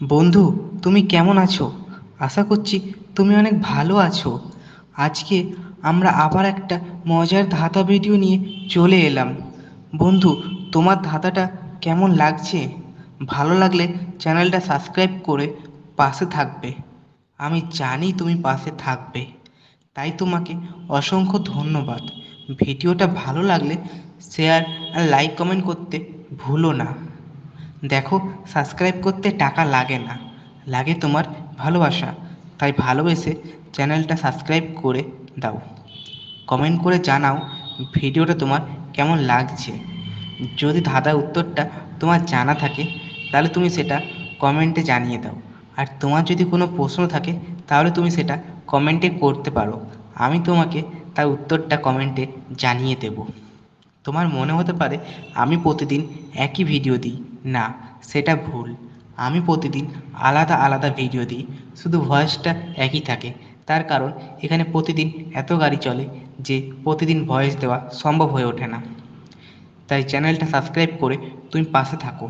বন্ধু, তুমি কেমন আছো? আশা করছি তুমি অনেক ভালো আছো। আজকে আমরা আবার একটা মজার ধাঁধা ভিডিও নিয়ে চলে এলাম। বন্ধু, তোমার ধাঁধাটা কেমন লাগছে? ভালো লাগলে চ্যানেলটা সাবস্ক্রাইব করে পাশে থাকবে। আমি জানি তুমি পাশে থাকবে, তাই তোমাকে অসংখ্য ধন্যবাদ। ভিডিওটা ভালো লাগলে শেয়ার আর লাইক কমেন্ট করতে ভুলো না। দেখো, সাবস্ক্রাইব করতে টাকা লাগে না, লাগে তোমার ভালোবাসা। তাই ভালোবেসে চ্যানেলটা সাবস্ক্রাইব করে দাও। কমেন্ট করে জানাও ভিডিওটা তোমার কেমন লাগছে। যদি ধাঁধার উত্তরটা তোমার জানা থাকে তাহলে তুমি সেটা কমেন্টে জানিয়ে দাও। আর তোমার যদি কোনো প্রশ্ন থাকে তাহলে তুমি সেটা কমেন্টে করতে পারো। আমি তোমাকে তার উত্তরটা কমেন্টে জানিয়ে দেব। তোমার মনে হতে পারে আমি প্রতিদিন একই ভিডিও দিই। না, সেটা ভুল। আমি প্রতিদিন আলাদা আলাদা ভিডিও দিই, শুধু ভয়েসটা একই থাকে। তার কারণ এখানে প্রতিদিন এত গাড়ি চলে যে প্রতিদিন ভয়েস দেওয়া সম্ভব হয়ে ওঠে না। তাই চ্যানেলটা সাবস্ক্রাইব করে তুমি পাশে থাকো।